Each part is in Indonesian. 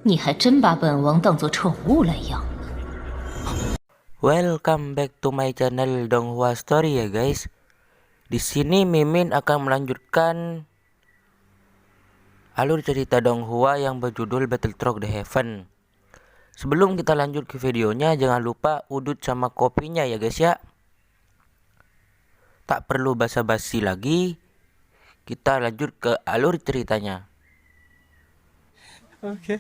你还真把本王当作宠物来养。Welcome back to my channel Donghua Story ya guys. Di sini Mimin akan melanjutkan alur cerita Donghua yang berjudul Battletrog The Heaven. Sebelum kita lanjut ke videonya, jangan lupa udut sama kopinya ya guys ya. Tak perlu basa-basi lagi, kita lanjut ke alur ceritanya. Oke.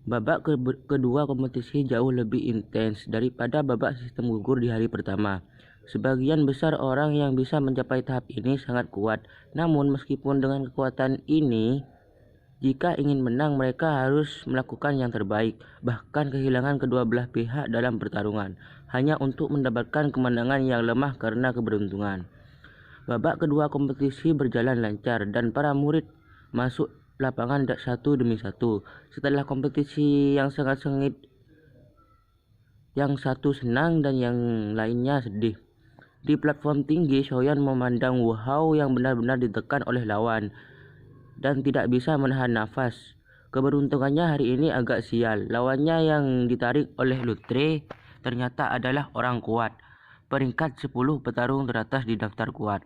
Babak kedua kompetisi jauh lebih intens daripada babak sistem gugur di hari pertama. Sebagian besar orang yang bisa mencapai tahap ini sangat kuat. Namun meskipun dengan kekuatan ini, jika ingin menang mereka harus melakukan yang terbaik, bahkan kehilangan kedua belah pihak dalam pertarungan, hanya untuk mendapatkan kemenangan yang lemah karena keberuntungan. Babak kedua kompetisi berjalan lancar dan para murid masuk lapangan satu demi satu. Setelah kompetisi yang sangat sengit, yang satu senang dan yang lainnya sedih. Di platform tinggi, Xiaoyan memandang Wu Hao yang benar-benar ditekan oleh lawan dan tidak bisa menahan nafas. Keberuntungannya hari ini agak sial. Lawannya yang ditarik oleh Lutre ternyata adalah orang kuat, peringkat 10 petarung teratas di daftar kuat.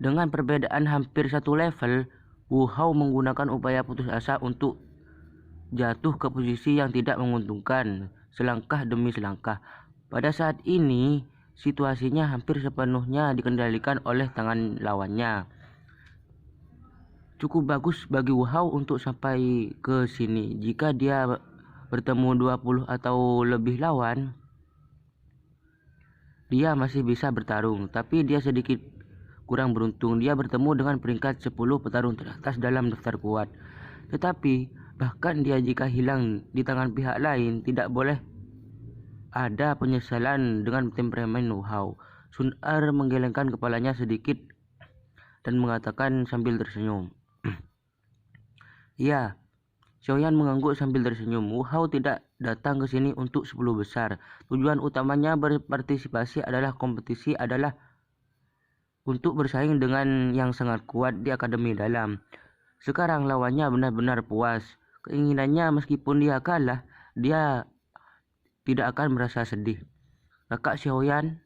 Dengan perbedaan hampir satu level, Wu Hao menggunakan upaya putus asa untuk jatuh ke posisi yang tidak menguntungkan, selangkah demi selangkah. Pada saat ini, situasinya hampir sepenuhnya dikendalikan oleh tangan lawannya. Cukup bagus bagi Wu Hao untuk sampai ke sini. Jika dia bertemu 20 atau lebih lawan, dia masih bisa bertarung, tapi dia sedikit kurang beruntung. Dia bertemu dengan peringkat 10 petarung teratas dalam daftar kuat. Tetapi bahkan dia jika hilang di tangan pihak lain, tidak boleh ada penyesalan dengan temperamen Wu Hao. Sun Er menggelengkan kepalanya sedikit dan mengatakan sambil tersenyum. Ya, Xiaoyan mengangguk sambil tersenyum. Wu Hao tidak datang ke sini untuk 10 besar. Tujuan utamanya berpartisipasi adalah kompetisi adalah untuk bersaing dengan yang sangat kuat di akademi dalam. Sekarang lawannya benar-benar puas. Keinginannya meskipun dia kalah, dia tidak akan merasa sedih. Kakak Xiaoyan,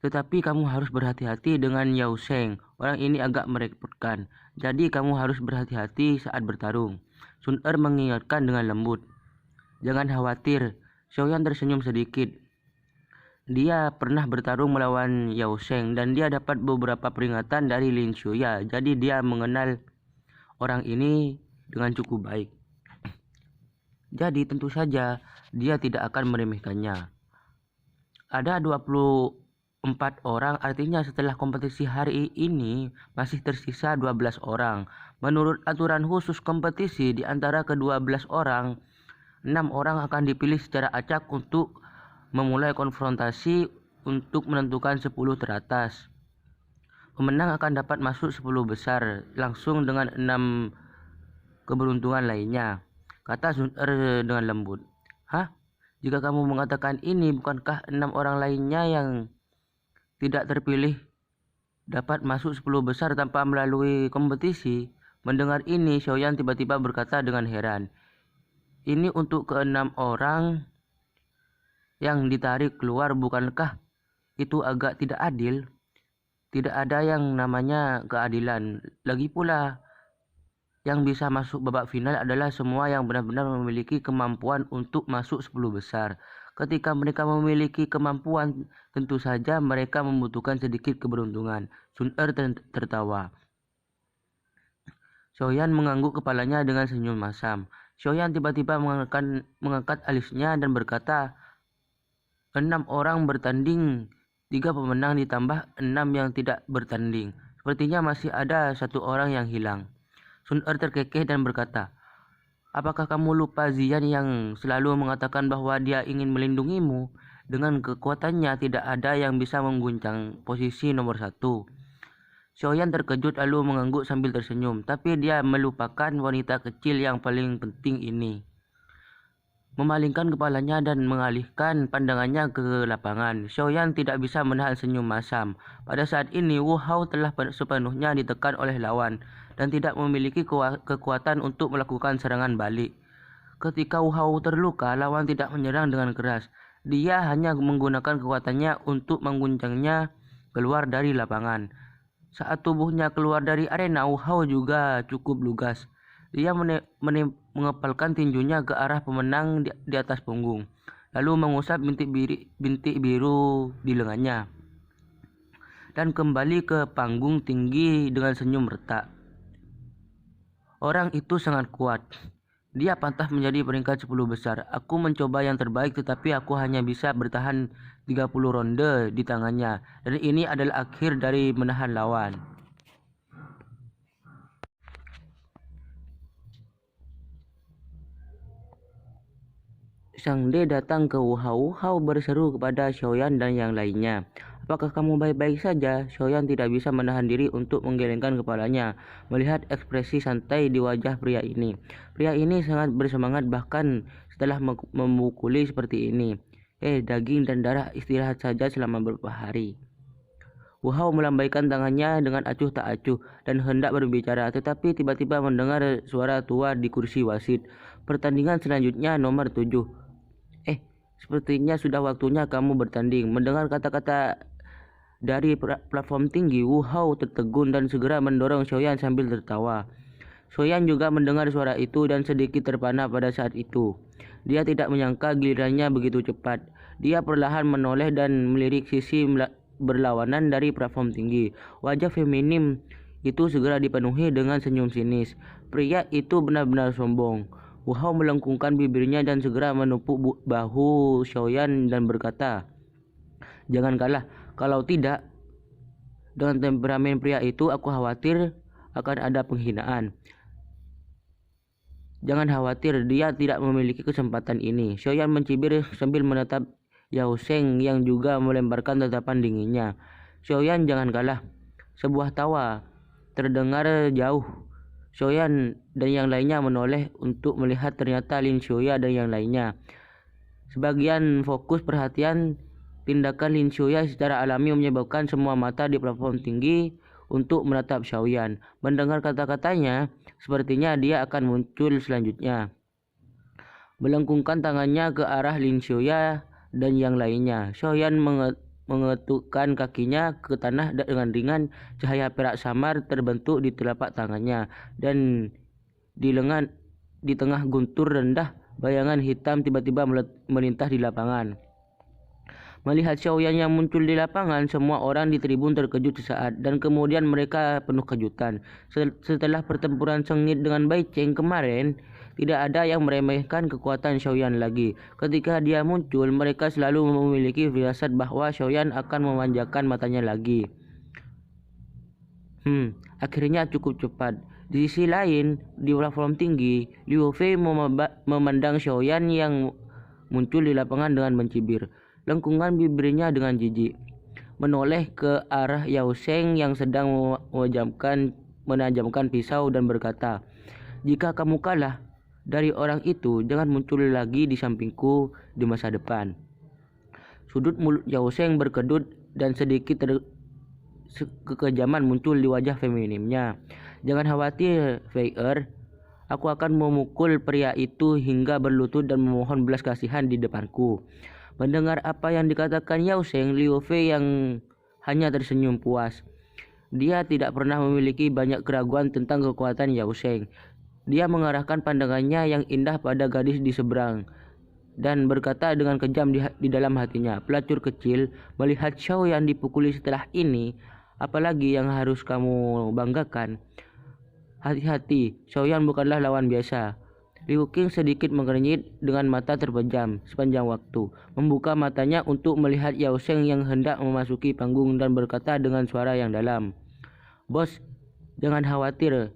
tetapi kamu harus berhati-hati dengan Yao Sheng. Orang ini agak merepotkan. Jadi kamu harus berhati-hati saat bertarung. Sun Er mengingatkan dengan lembut. Jangan khawatir. Xiaoyan tersenyum sedikit. Dia pernah bertarung melawan Yao Sheng dan dia dapat beberapa peringatan dari Lin Xuya. Jadi dia mengenal orang ini dengan cukup baik. Jadi tentu saja dia tidak akan meremehkannya. Ada 24 orang, artinya setelah kompetisi hari ini masih tersisa 12 orang. Menurut aturan khusus kompetisi, di antara ke-12 orang, 6 orang akan dipilih secara acak untuk memulai konfrontasi untuk menentukan 10 teratas. Pemenang akan dapat masuk 10 besar langsung dengan 6 keberuntungan lainnya, kata Sun Er dengan lembut. Hah? Jika kamu mengatakan ini, bukankah 6 orang lainnya yang tidak terpilih dapat masuk 10 besar tanpa melalui kompetisi? Mendengar ini, Xiaoyan tiba-tiba berkata dengan heran. Ini untuk ke-6 orang yang ditarik keluar, bukankah itu agak tidak adil? Tidak ada yang namanya keadilan. Lagi pula, yang bisa masuk babak final adalah semua yang benar-benar memiliki kemampuan untuk masuk 10 besar. Ketika mereka memiliki kemampuan, tentu saja mereka membutuhkan sedikit keberuntungan. Sun Er tertawa. Xiaoyan mengangguk kepalanya dengan senyum masam. Xiaoyan tiba-tiba mengangkat alisnya dan berkata, 6 orang bertanding, 3 pemenang ditambah 6 yang tidak bertanding. Sepertinya masih ada 1 orang yang hilang. Sun Er terkekeh dan berkata, apakah kamu lupa Ziyan yang selalu mengatakan bahwa dia ingin melindungimu? Dengan kekuatannya tidak ada yang bisa mengguncang posisi nomor 1. Xiaoyan terkejut lalu mengangguk sambil tersenyum, tapi dia melupakan wanita kecil yang paling penting ini. Memalingkan kepalanya dan mengalihkan pandangannya ke lapangan. Xiaoyan tidak bisa menahan senyum masam. Pada saat ini, Wu Hao telah sepenuhnya ditekan oleh lawan dan tidak memiliki kekuatan untuk melakukan serangan balik. Ketika Wu Hao terluka, lawan tidak menyerang dengan keras. Dia hanya menggunakan kekuatannya untuk mengguncangnya keluar dari lapangan. Saat tubuhnya keluar dari arena, Wu Hao juga cukup lugas. Dia mengepalkan tinjunya ke arah pemenang di atas punggung, lalu mengusap bintik biru di lengannya, dan kembali ke panggung tinggi dengan senyum retak. Orang itu sangat kuat. Dia pantas menjadi peringkat 10 besar. Aku mencoba yang terbaik, tetapi aku hanya bisa bertahan 30 ronde di tangannya, dan ini adalah akhir dari menahan lawan. Sang De datang ke Wu Hao. Wu Hao berseru kepada Xiaoyan dan yang lainnya. Apakah kamu baik-baik saja? Xiaoyan tidak bisa menahan diri untuk menggelengkan kepalanya melihat ekspresi santai di wajah pria ini. Pria ini sangat bersemangat bahkan setelah memukuli seperti ini. Daging dan darah, istirahat saja selama beberapa hari. Wu Hao melambaikan tangannya dengan acuh tak acuh dan hendak berbicara, tetapi tiba-tiba mendengar suara tua di kursi wasit. Pertandingan selanjutnya nomor 7. Sepertinya sudah waktunya kamu bertanding. Mendengar kata-kata dari platform tinggi, Wu Hao tertegun dan segera mendorong Xiaoyan sambil tertawa. Xiaoyan juga mendengar suara itu dan sedikit terpana pada saat itu. Dia tidak menyangka gilirannya begitu cepat. Dia perlahan menoleh dan melirik sisi berlawanan dari platform tinggi. Wajah feminim itu segera dipenuhi dengan senyum sinis. Pria itu benar-benar sombong. Wu Hao melengkungkan bibirnya dan segera menepuk bahu Xiaoyan dan berkata, "Jangan kalah. Kalau tidak, dengan temperamen pria itu, aku khawatir akan ada penghinaan." "Jangan khawatir, dia tidak memiliki kesempatan ini." Xiaoyan mencibir sambil menatap Yao Sheng yang juga melemparkan tatapan dinginnya. "Xiaoyan, jangan kalah." Sebuah tawa terdengar jauh. Xiaoyan dan yang lainnya menoleh untuk melihat, ternyata Lin Xiaoya dan yang lainnya. Sebagian fokus perhatian tindakan Lin Xiaoya secara alami menyebabkan semua mata di platform tinggi untuk menatap Xiaoyan. Mendengar kata-katanya, sepertinya dia akan muncul selanjutnya. Melengkungkan tangannya ke arah Lin Xiaoya dan yang lainnya, Xiaoyan mengetukkan kakinya ke tanah dengan ringan. Cahaya perak samar terbentuk di telapak tangannya, dan di tengah guntur rendah, bayangan hitam tiba-tiba melintas di lapangan. Melihat Xiaoyan yang muncul di lapangan, semua orang di tribun terkejut sesaat, dan kemudian mereka penuh kejutan. Setelah pertempuran sengit dengan Bai Cheng kemarin, tidak ada yang meremehkan kekuatan Xiaoyan lagi. Ketika dia muncul, mereka selalu memiliki firasat bahwa Xiaoyan akan memanjakan matanya lagi. Akhirnya cukup cepat. Di sisi lain, di platform tinggi, Liu Fei memandang Xiaoyan yang muncul di lapangan dengan mencibir. Lengkungan bibirnya dengan jijik. Menoleh ke arah Yao Sheng yang sedang menajamkan pisau dan berkata, "Jika kamu kalah dari orang itu, jangan muncul lagi di sampingku di masa depan." Sudut mulut Yao Sheng berkedut dan sedikit kekejaman muncul di wajah feminimnya. "Jangan khawatir, Fei-er. Aku akan memukul pria itu hingga berlutut dan memohon belas kasihan di depanku." Mendengar apa yang dikatakan Yao Sheng, Liu Fei yang hanya tersenyum puas. Dia tidak pernah memiliki banyak keraguan tentang kekuatan Yao Sheng. Dia mengarahkan pandangannya yang indah pada gadis di seberang dan berkata dengan kejam di dalam hatinya, "Pelacur kecil, melihat Xiaoyan dipukuli setelah ini, apalagi yang harus kamu banggakan? Hati-hati, Xiaoyan bukanlah lawan biasa." Liu Qing sedikit mengernyit dengan mata terpejam sepanjang waktu, membuka matanya untuk melihat Yao Sheng yang hendak memasuki panggung dan berkata dengan suara yang dalam, "Bos, jangan khawatir.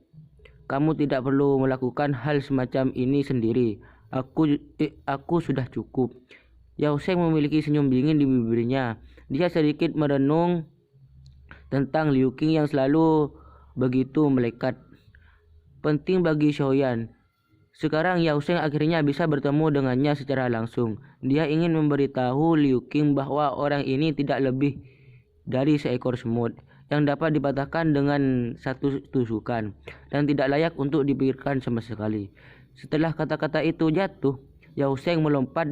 Kamu tidak perlu melakukan hal semacam ini sendiri. Aku sudah cukup." Yao Sheng memiliki senyum dingin di bibirnya. Dia sedikit merenung tentang Liu Qing yang selalu begitu melekat. Penting bagi Xiaoyan. Sekarang Yao Sheng akhirnya bisa bertemu dengannya secara langsung. Dia ingin memberitahu Liu Qing bahwa orang ini tidak lebih dari seekor semut yang dapat dipatahkan dengan satu tusukan dan tidak layak untuk dipikirkan sama sekali. Setelah kata-kata itu jatuh, Yao Sheng melompat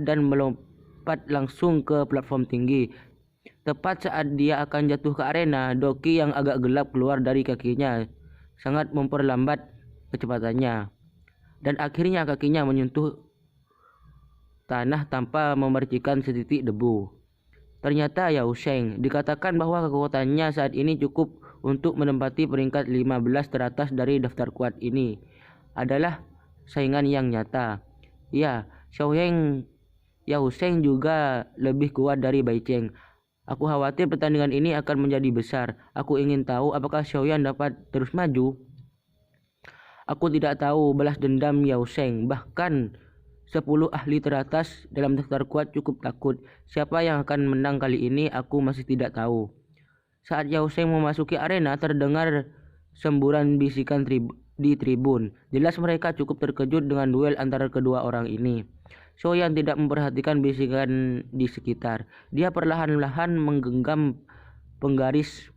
langsung ke platform tinggi. Tepat saat dia akan jatuh ke arena, doki yang agak gelap keluar dari kakinya, sangat memperlambat kecepatannya. Dan akhirnya kakinya menyentuh tanah tanpa memercikan setitik debu. Ternyata Yao Sheng dikatakan bahwa kekuatannya saat ini cukup untuk menempati peringkat 15 teratas dari daftar kuat ini. Adalah saingan yang nyata. Ya, Yao Sheng juga lebih kuat dari Bai Cheng. Aku khawatir pertandingan ini akan menjadi besar. Aku ingin tahu apakah Xiaoyan dapat terus maju. Aku tidak tahu balas dendam Yao Sheng. Bahkan 10 ahli teratas dalam daftar kuat cukup takut. Siapa yang akan menang kali ini aku masih tidak tahu. Saat Yao Sheng memasuki arena, terdengar semburan bisikan di tribun. Jelas mereka cukup terkejut dengan duel antara kedua orang ini. Xiaoyan tidak memperhatikan bisikan di sekitar. Dia perlahan-lahan menggenggam penggaris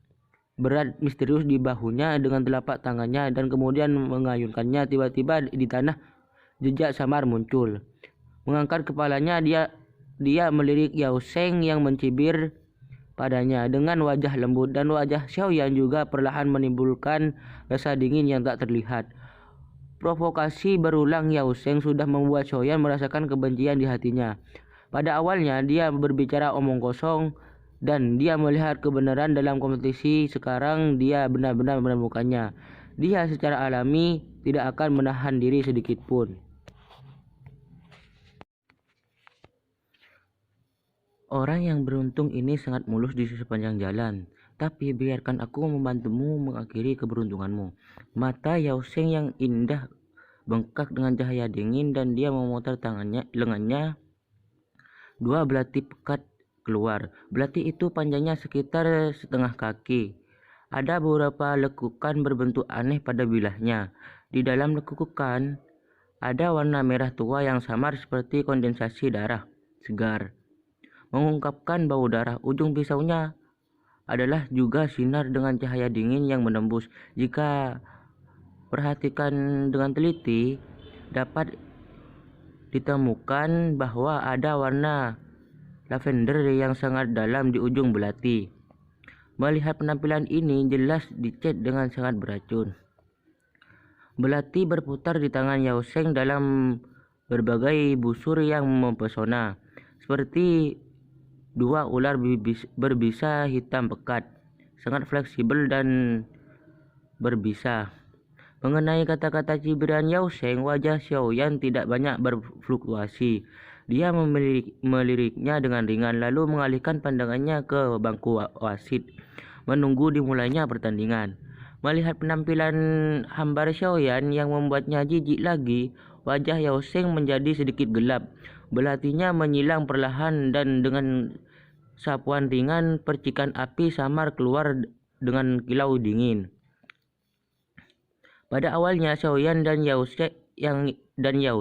berat misterius di bahunya dengan telapak tangannya dan kemudian mengayunkannya. Tiba-tiba di tanah jejak samar muncul. Mengangkat kepalanya, dia melirik Yao Sheng yang mencibir padanya dengan wajah lembut, dan wajah Xiaoyan juga perlahan menimbulkan rasa dingin yang tak terlihat. Provokasi berulang Yao Sheng sudah membuat Xiaoyan merasakan kebencian di hatinya. Pada awalnya dia berbicara omong kosong dan dia melihat kebenaran dalam kompetisi. Sekarang dia benar-benar menemukannya. Dia secara alami tidak akan menahan diri sedikit pun. Orang yang beruntung ini sangat mulus di sepanjang jalan. Tapi biarkan aku membantumu mengakhiri keberuntunganmu. Mata Yao Sheng yang indah bengkak dengan cahaya dingin dan dia memutar lengannya. Dua belati pekat keluar. Belati itu panjangnya sekitar setengah kaki. Ada beberapa lekukan berbentuk aneh pada bilahnya. Di dalam lekukan ada warna merah tua yang samar seperti kondensasi darah segar, mengungkapkan bau darah. Ujung pisaunya adalah juga sinar dengan cahaya dingin yang menembus. Jika perhatikan dengan teliti, dapat ditemukan bahwa ada warna lavender yang sangat dalam di ujung belati. Melihat penampilan ini jelas dicat dengan sangat beracun. Belati berputar di tangan Yao Sheng dalam berbagai busur yang mempesona, seperti dua ular berbisa hitam pekat, sangat fleksibel dan berbisa. Mengenai kata-kata cibiran Yao Sheng, wajah Xiaoyan tidak banyak berfluktuasi. Dia meliriknya dengan ringan lalu mengalihkan pandangannya ke bangku wasit, menunggu dimulainya pertandingan. Melihat penampilan hambar Xiaoyan yang membuatnya jijik lagi, wajah Yao Sheng menjadi sedikit gelap. Belatinya menyilang perlahan dan dengan sapuan ringan percikan api samar keluar dengan kilau dingin. Pada awalnya Xiaoyan dan Yao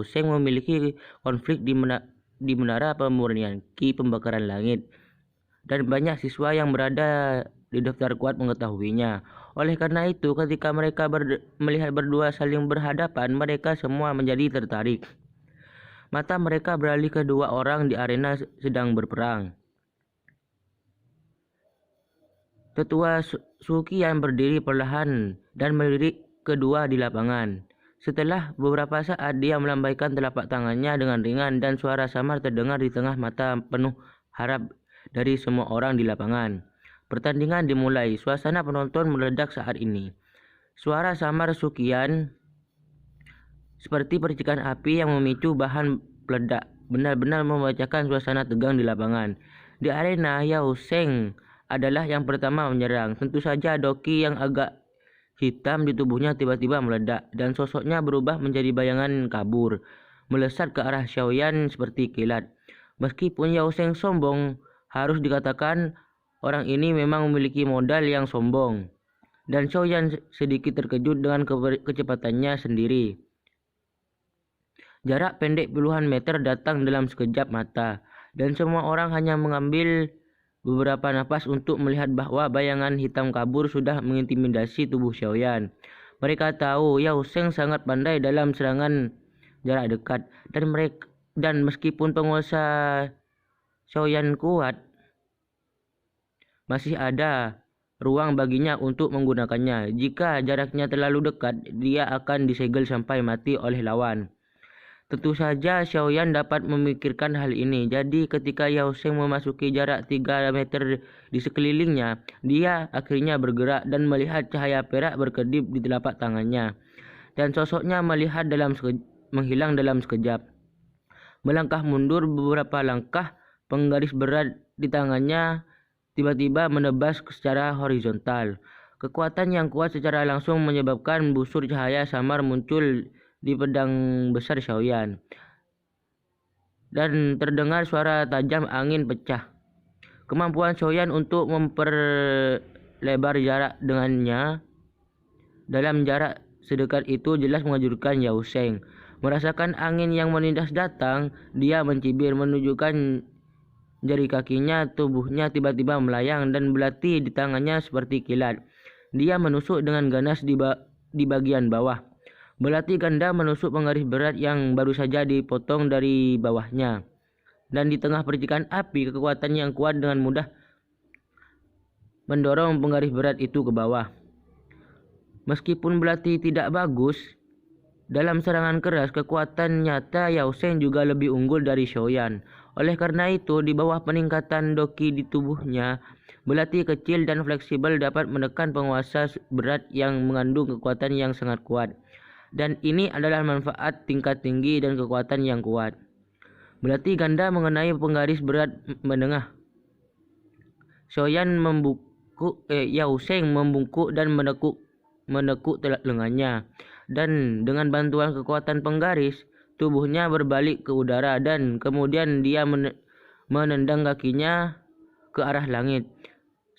Sheng memiliki konflik di menara pemurnian Ki pembakaran langit, dan banyak siswa yang berada di daftar kuat mengetahuinya. Oleh karena itu, ketika mereka melihat berdua saling berhadapan, mereka semua menjadi tertarik. Mata mereka beralih ke dua orang di arena sedang berperang. Tetua Suki yang berdiri perlahan dan melirik kedua di lapangan. Setelah beberapa saat, dia melambaikan telapak tangannya dengan ringan dan suara samar terdengar di tengah mata penuh harap dari semua orang di lapangan. Pertandingan dimulai. Suasana penonton meledak saat ini. Suara samar Sukian seperti percikan api yang memicu bahan peledak benar-benar membacakan suasana tegang di lapangan. Di arena, Yao Sheng adalah yang pertama menyerang. Tentu saja doki yang agak hitam di tubuhnya tiba-tiba meledak dan sosoknya berubah menjadi bayangan kabur, melesat ke arah Xiaoyan seperti kilat. Meskipun Yao Sheng sombong, harus dikatakan orang ini memang memiliki modal yang sombong. Dan Xiaoyan sedikit terkejut dengan kecepatannya sendiri. Jarak pendek puluhan meter datang dalam sekejap mata, dan semua orang hanya mengambil beberapa napas untuk melihat bahwa bayangan hitam kabur sudah mengintimidasi tubuh Xiaoyan. Mereka tahu Yao Sheng sangat pandai dalam serangan jarak dekat, dan meskipun penguasa Xiaoyan kuat, masih ada ruang baginya untuk menggunakannya. Jika jaraknya terlalu dekat, dia akan disegel sampai mati oleh lawan. Tentu saja Xiaoyan dapat memikirkan hal ini. Jadi ketika Yao Sheng memasuki jarak 3 meter di sekelilingnya, dia akhirnya bergerak dan melihat cahaya perak berkedip di telapak tangannya. Dan sosoknya menghilang dalam sekejap. Melangkah mundur beberapa langkah, penggaris berat di tangannya tiba-tiba menebas secara horizontal. Kekuatan yang kuat secara langsung menyebabkan busur cahaya samar muncul di pedang besar Xiaoyan, dan terdengar suara tajam angin pecah. Kemampuan Xiaoyan untuk memperlebar jarak dengannya dalam jarak sedekat itu jelas mengejutkan Yao Sheng. Merasakan angin yang menindas datang, dia mencibir menunjukkan jari kakinya. Tubuhnya tiba-tiba melayang dan belati di tangannya seperti kilat. Dia menusuk dengan ganas di bagian bawah. Belati ganda menusuk penggaris berat yang baru saja dipotong dari bawahnya. Dan di tengah percikan api, kekuatan yang kuat dengan mudah mendorong penggaris berat itu ke bawah. Meskipun belati tidak bagus dalam serangan keras, kekuatan nyata Yao Sheng juga lebih unggul dari Xiaoyan. Oleh karena itu, di bawah peningkatan doqi di tubuhnya, belati kecil dan fleksibel dapat menekan penguasa berat yang mengandung kekuatan yang sangat kuat. Dan ini adalah manfaat tingkat tinggi dan kekuatan yang kuat. Belati ganda mengenai penggaris berat menengah. Yao Sheng membungkuk dan menekuk lengannya. Dan dengan bantuan kekuatan penggaris, tubuhnya berbalik ke udara dan kemudian dia menendang kakinya ke arah langit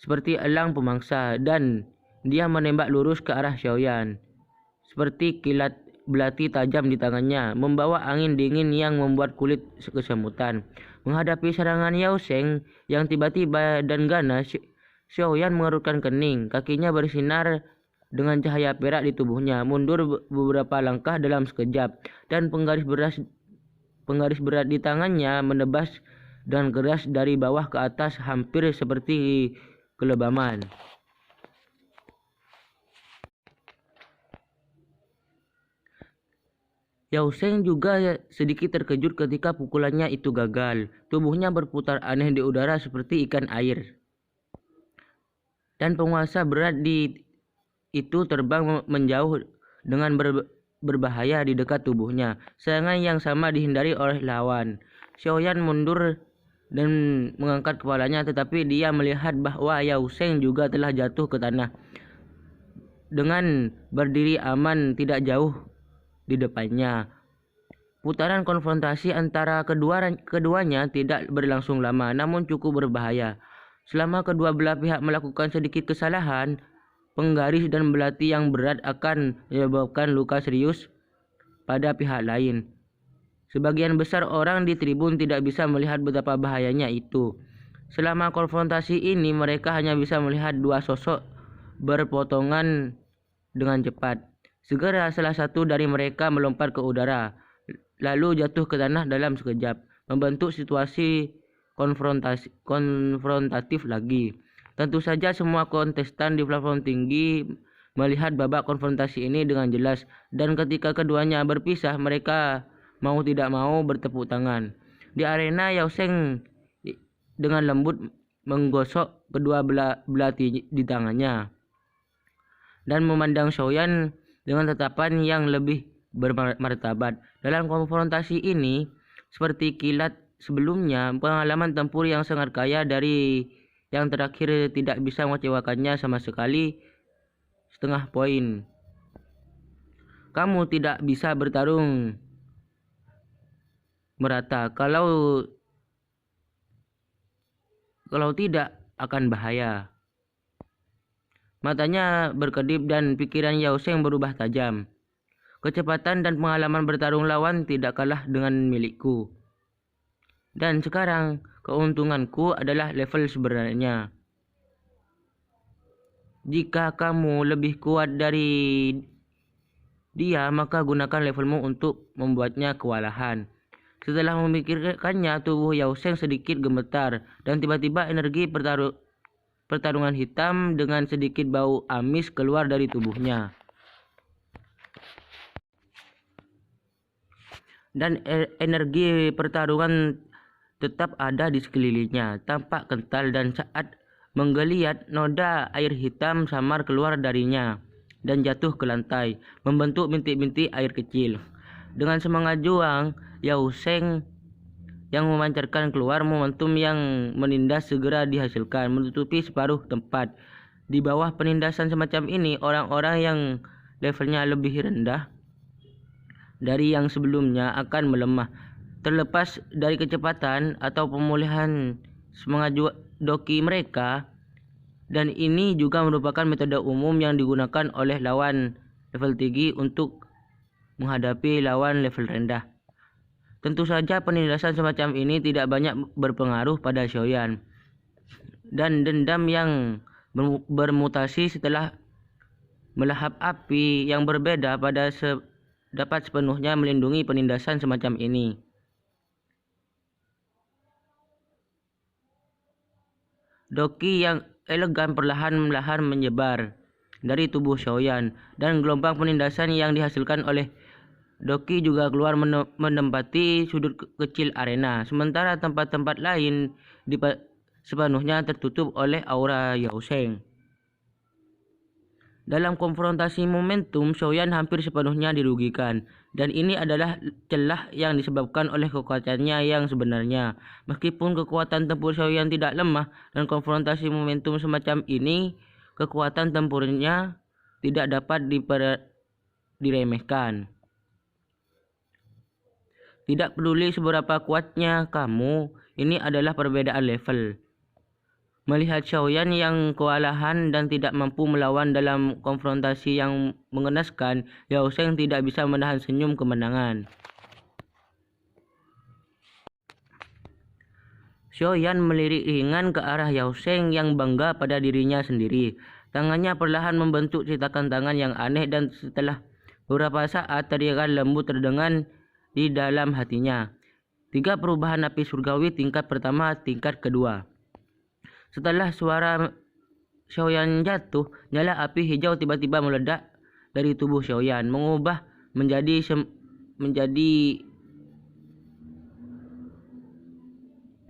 seperti elang pemangsa, dan dia menembak lurus ke arah Xiaoyan. Seperti kilat, belati tajam di tangannya membawa angin dingin yang membuat kulit kesemutan. Menghadapi serangan Yao Sheng yang tiba-tiba dan ganas, Xiaoyan mengerutkan kening. Kakinya bersinar dengan cahaya perak di tubuhnya, mundur beberapa langkah dalam sekejap, dan penggaris berat di tangannya menebas dengan keras dari bawah ke atas, hampir seperti kelebaman. Yao Sheng juga sedikit terkejut ketika pukulannya itu gagal. Tubuhnya berputar aneh di udara seperti ikan air. Dan penguasa berat itu terbang menjauh dengan berbahaya di dekat tubuhnya. Serangan yang sama dihindari oleh lawan. Xiaoyan mundur dan mengangkat kepalanya, tetapi dia melihat bahwa Yao Sheng juga telah jatuh ke tanah dengan berdiri aman tidak jauh di depannya. Putaran konfrontasi antara keduanya tidak berlangsung lama, namun cukup berbahaya. Selama kedua belah pihak melakukan sedikit kesalahan, penggaris dan belati yang berat akan menyebabkan luka serius pada pihak lain. Sebagian besar orang di tribun tidak bisa melihat betapa bahayanya itu. Selama konfrontasi ini, mereka hanya bisa melihat dua sosok berpotongan dengan cepat. Segera salah satu dari mereka melompat ke udara, lalu jatuh ke tanah dalam sekejap, membentuk situasi konfrontatif lagi. Tentu saja semua kontestan di plafon tinggi melihat babak konfrontasi ini dengan jelas, dan ketika keduanya berpisah, mereka mau tidak mau bertepuk tangan. Di arena, Yao Sheng dengan lembut menggosok kedua belati di tangannya dan memandang Xiaoyan dengan tatapan yang lebih bermartabat. Dalam konfrontasi ini, seperti kilat sebelumnya, pengalaman tempur yang sangat kaya dari yang terakhir tidak bisa mengecewakannya sama sekali. Setengah poin. Kamu tidak bisa bertarung merata. Kalau tidak, akan bahaya. Matanya berkedip dan pikiran Yao Sheng berubah tajam. Kecepatan dan pengalaman bertarung lawan tidak kalah dengan milikku. Dan sekarang keuntunganku adalah level sebenarnya. Jika kamu lebih kuat dari dia, maka gunakan levelmu untuk membuatnya kewalahan. Setelah memikirkannya, tubuh Yao Sheng sedikit gemetar dan tiba-tiba energi pertarungan hitam dengan sedikit bau amis keluar dari tubuhnya. Dan energi pertarungan tetap ada di sekelilingnya, tampak kental, dan saat menggeliat, noda air hitam samar keluar darinya dan jatuh ke lantai, membentuk bintik-bintik air kecil. Dengan semangat juang, Yao Sheng yang memancarkan keluar momentum yang menindas segera dihasilkan, menutupi separuh tempat. Di bawah penindasan semacam ini, orang-orang yang levelnya lebih rendah dari yang sebelumnya akan melemah. Terlepas dari kecepatan atau pemulihan semangat doki mereka, dan ini juga merupakan metode umum yang digunakan oleh lawan level tinggi untuk menghadapi lawan level rendah. Tentu saja penindasan semacam ini tidak banyak berpengaruh pada Xiaoyan, dan dendam yang bermutasi setelah melahap api yang berbeda dapat sepenuhnya melindungi penindasan semacam ini. Doki yang elegan perlahan-lahan menyebar dari tubuh Xiaoyan, dan gelombang penindasan yang dihasilkan oleh doki juga keluar menempati sudut kecil arena, sementara tempat-tempat lain sepenuhnya tertutup oleh aura Yao Sheng. Dalam konfrontasi momentum, Xiaoyan hampir sepenuhnya dirugikan, dan ini adalah celah yang disebabkan oleh kekuatannya yang sebenarnya. Meskipun kekuatan tempur Xiaoyan tidak lemah dan konfrontasi momentum semacam ini, kekuatan tempurnya tidak dapat diremehkan. Tidak peduli seberapa kuatnya kamu, ini adalah perbedaan level. Melihat Xiaoyan yang kewalahan dan tidak mampu melawan dalam konfrontasi yang mengenaskan, Yao Sheng tidak bisa menahan senyum kemenangan. Xiaoyan melirik ringan ke arah Yao Sheng yang bangga pada dirinya sendiri. Tangannya perlahan membentuk cetakan tangan yang aneh, dan setelah beberapa saat teriakan lembut terdengar di dalam hatinya. 3 perubahan api surgawi tingkat pertama, tingkat kedua. Setelah suara Xiaoyan jatuh, nyala api hijau tiba-tiba meledak dari tubuh Xiaoyan, mengubah menjadi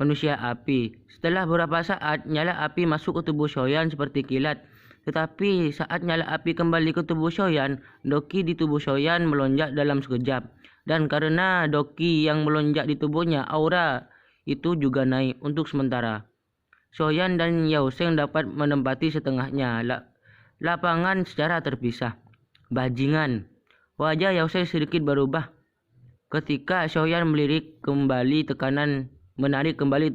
manusia api. Setelah beberapa saat, nyala api masuk ke tubuh Xiaoyan seperti kilat. Tetapi saat nyala api kembali ke tubuh Xiaoyan, doki di tubuh Xiaoyan melonjak dalam sekejap. Dan karena doki yang melonjak di tubuhnya, aura itu juga naik untuk sementara. Xiaoyan dan Yao Sheng dapat menempati setengahnya lapangan secara terpisah. Bajingan. Wajah Yao Sheng sedikit berubah ketika Xiaoyan menarik kembali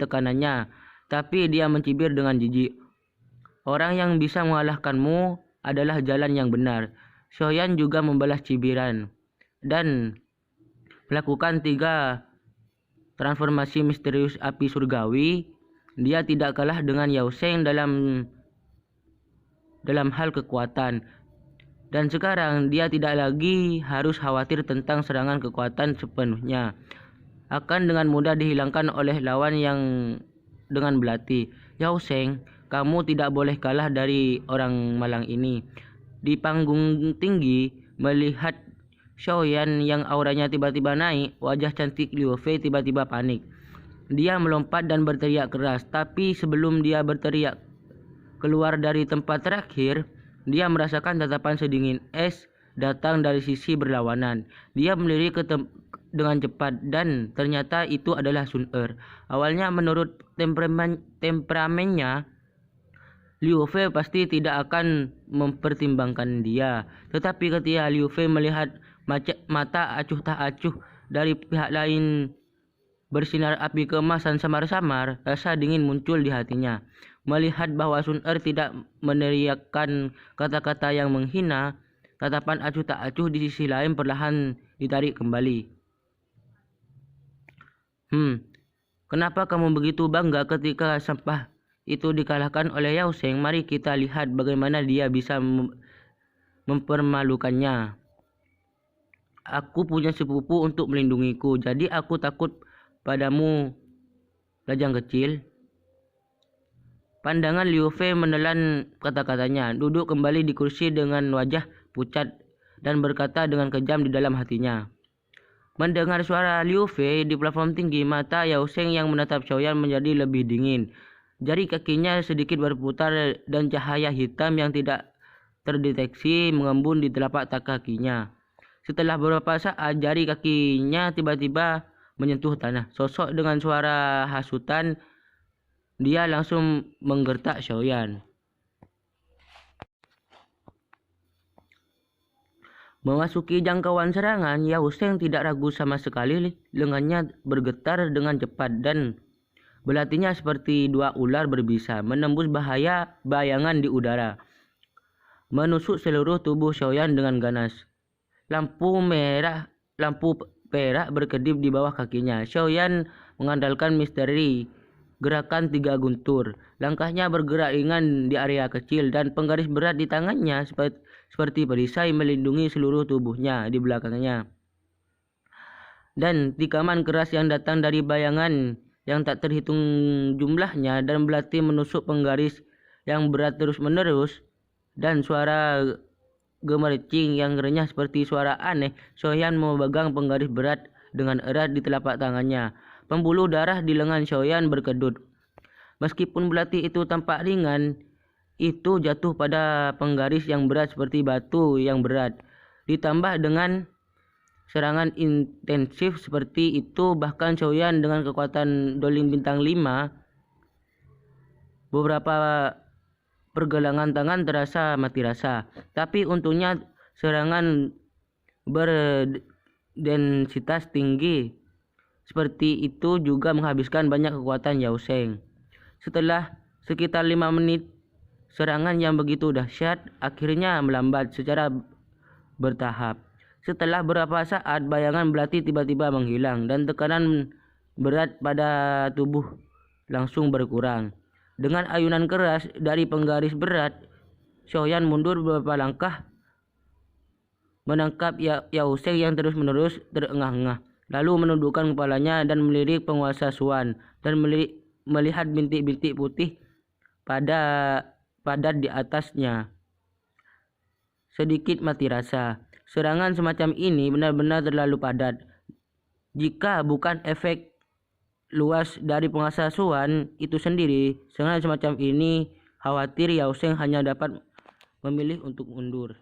tekanannya, tapi dia mencibir dengan jijik. Orang yang bisa mengalahkanmu adalah jalan yang benar. Xiaoyan juga membalas cibiran dan melakukan 3 transformasi misterius api surgawi. Dia tidak kalah dengan Yao Sheng dalam hal kekuatan, dan sekarang dia tidak lagi harus khawatir tentang serangan kekuatan sepenuhnya akan dengan mudah dihilangkan oleh lawan yang dengan belati. Yao Sheng, kamu tidak boleh kalah dari orang malang ini. Di panggung tinggi, melihat Xiaoyan yang auranya tiba-tiba naik, wajah cantik Liu Fei tiba-tiba panik. Dia melompat dan berteriak keras, tapi sebelum dia berteriak keluar dari tempat terakhir, dia merasakan tatapan sedingin es datang dari sisi berlawanan. Dia melirik dengan cepat, dan ternyata itu adalah Sun Er. Awalnya menurut temperamennya, Liu Fei pasti tidak akan mempertimbangkan dia. Tetapi ketika Liu Fei melihat mata acuh tak acuh dari pihak lain bersinar api keemasan samar-samar, rasa dingin muncul di hatinya. Melihat bahwa Sun Er tidak meneriakkan kata-kata yang menghina, tatapan acuh tak acuh di sisi lain perlahan ditarik kembali. Kenapa kamu begitu bangga ketika sampah itu dikalahkan oleh Yao Sheng? Mari kita lihat bagaimana dia bisa mempermalukannya. Aku punya sepupu untuk melindungiku, jadi aku takut padamu, lajang kecil. Pandangan Liu Fei menelan kata-katanya, duduk kembali di kursi dengan wajah pucat dan berkata dengan kejam di dalam hatinya. Mendengar suara Liu Fei di platform tinggi, mata Yao Sheng yang menatap Xiaoyan menjadi lebih dingin. Jari kakinya sedikit berputar dan cahaya hitam yang tidak terdeteksi mengembun di telapak kakinya. Setelah beberapa saat, jari kakinya tiba-tiba menyentuh tanah. Sosok dengan suara hasutan, dia langsung menggertak Xiaoyan. Memasuki jangkauan serangan, Yao Sheng tidak ragu sama sekali. Lengannya bergetar dengan cepat dan belatinya seperti dua ular berbisa, menembus bahaya bayangan di udara, menusuk seluruh tubuh Xiaoyan dengan ganas. Lampu perak berkedip di bawah kakinya. Xiaoyan mengandalkan misteri gerakan 3 guntur. Langkahnya bergerak ringan di area kecil dan penggaris berat di tangannya seperti perisai melindungi seluruh tubuhnya di belakangnya. Dan tikaman keras yang datang dari bayangan yang tak terhitung jumlahnya dan belati menusuk penggaris yang berat terus-menerus, dan suara gemercing yang renyah seperti suara aneh. Xiaoyan memegang penggaris berat dengan erat di telapak tangannya. Pembuluh darah di lengan Xiaoyan berkedut. Meskipun belati itu tampak ringan, itu jatuh pada penggaris yang berat seperti batu yang berat. Ditambah dengan serangan intensif seperti itu, bahkan Xiaoyan dengan kekuatan Doling bintang 5, beberapa pergelangan tangan terasa mati rasa. Tapi untungnya serangan berdensitas tinggi seperti itu juga menghabiskan banyak kekuatan Yao Sheng. Setelah sekitar 5 menit, serangan yang begitu dahsyat akhirnya melambat secara bertahap. Setelah beberapa saat, bayangan belati tiba-tiba menghilang dan tekanan berat pada tubuh langsung berkurang. Dengan ayunan keras dari penggaris berat, Xiaoyan mundur beberapa langkah menangkap Yao Sheng yang terus-menerus terengah-engah, lalu menundukkan kepalanya dan melirik penguasa Xuan dan melihat bintik-bintik putih padat di atasnya. Sedikit mati rasa. Serangan semacam ini benar-benar terlalu padat. Jika bukan efek luas dari penguasa Xuan itu sendiri, serangan semacam ini khawatir Yao Sheng hanya dapat memilih untuk mundur.